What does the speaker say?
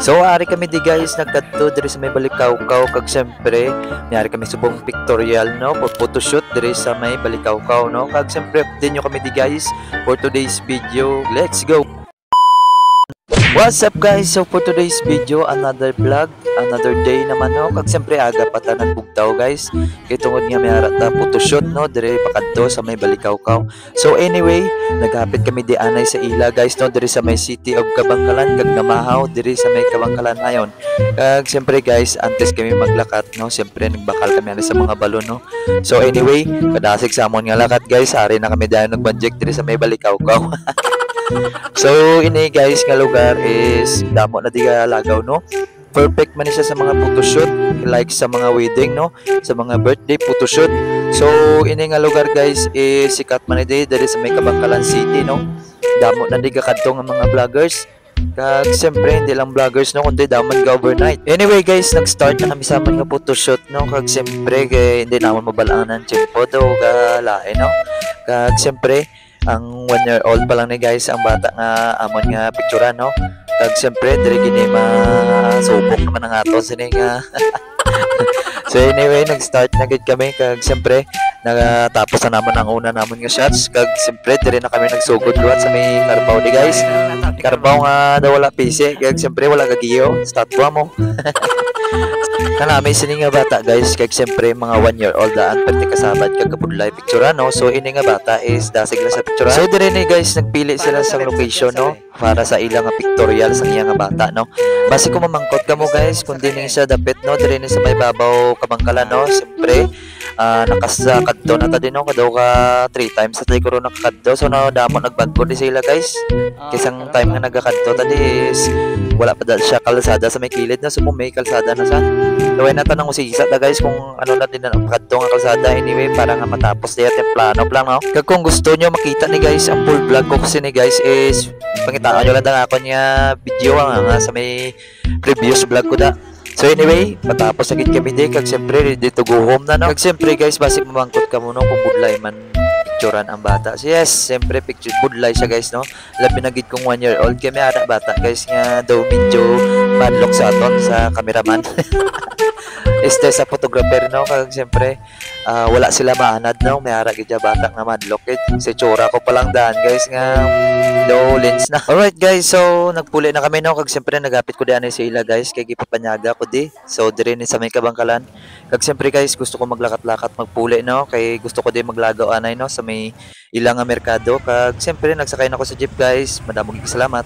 So ari kami di guys nagkadto diri sa may Balikawkaw kag syempre niari kami subong pictorial no photoshoot diri sa may Balikawkaw no kag syempre update nyo kami di guys for today's video. Let's go. What's up guys? So for today's video, another vlog, another day naman no. Kag siyempre aga pa ta nagbugtaw guys. Kay tungod nga may ara ta photoshoot no dire pakadto sa may Balikawkaw. So anyway, naghapit kami di anay sa ila guys no dire sa may City of Kabangkalan kag Namahaw dire sa may Kabangkalan ayon. Kag siyempre guys, antes kami maglakat no, siyempre nagbakal kami sa mga balon no. So anyway, kadasig sa amon nga lakat guys, ari na kami dayon nagbudget dire sa may Balikawkaw. So ini guys nga lugar is damo na diga lagaw no. Perfect man siya sa mga photoshoot like sa mga wedding no, sa mga birthday photoshoot. So ini nga lugar guys is sikat man di diri sa may Kabangkalan City no. Damo na diga kadto nga mga vloggers. Kag siyempre hindi lang vloggers no kundi daman ga overnight. Anyway guys, nag-start na kami sa amon nga photoshoot no. Kag siyempre kay hindi naman mabalangan ng tempo do ga lain no. Kag siyempre ang 1 year old pa lang ni guys ang bata nga amon nga picturean no. Kag siyempre dire gini masubok naman ang ato sini nga. So anyway, nag-start na gid kami kag siyempre nagatapos na naman ang una namon nga shots kag siyempre dire na kami nagsugod luwat sa may Carabao di guys. Carabao nga daw wala PC kag siyempre wala gagiyo statwa mo. Kana may sini nga bata guys kag siyempre mga 1 year old daan pati kasabad kag kabudlay picture no. So ini nga bata is dasig na sa picture. So dire ni guys nagpili sila sa location no para sa ilang nga pictorial sa iya nga bata no. Base ko mamangkot kamo guys kun dinhi siya dapit no dire ni sa may babaw Kabangkalan no. Siyempre nakasakadto na ta din no kadaw ka 3 times sa tayo nakakadto. So no damo nagbagko di sila guys. Kisang time nga nagakadto ta di is wala pa dahil siya kalsada sa may kilid na so may kalsada na sa gawin na tanong usisa ta guys kung ano na din ang kadto nga kalsada anyway para nga matapos diya templano plan no. Kag kung gusto nyo makita ni guys ang full vlog ko kasi ni guys is pangitaan nyo lang ang ako niya video nga sa may previous vlog ko da. So anyway, matapos agad kami di kag siyempre ready to go home na no. Kag siyempre guys basic mamangkot ka mo no kung budlay man picturean ang bata. So yes, siyempre picture budlay siya guys no. Labi na gid kong 1 year old kami ara bata guys nga daw medyo madlock sa aton sa cameraman. Este sa photographer no kag siyempre wala sila maanad no may ara gid bata nga madlock it. Si tsura ko pa lang daan guys nga low lens na. Alright guys, so nagpuli na kami no kag siyempre nagapit ko diyan sa ila guys kay gipapanyaga ko di. So dire ni sa may Kabangkalan. Kag siyempre guys gusto ko maglakat-lakat magpuli no kay gusto ko di maglagaw anay no sa may ilang nga merkado kag siyempre nagsakay na ako sa jeep guys. Madamong salamat.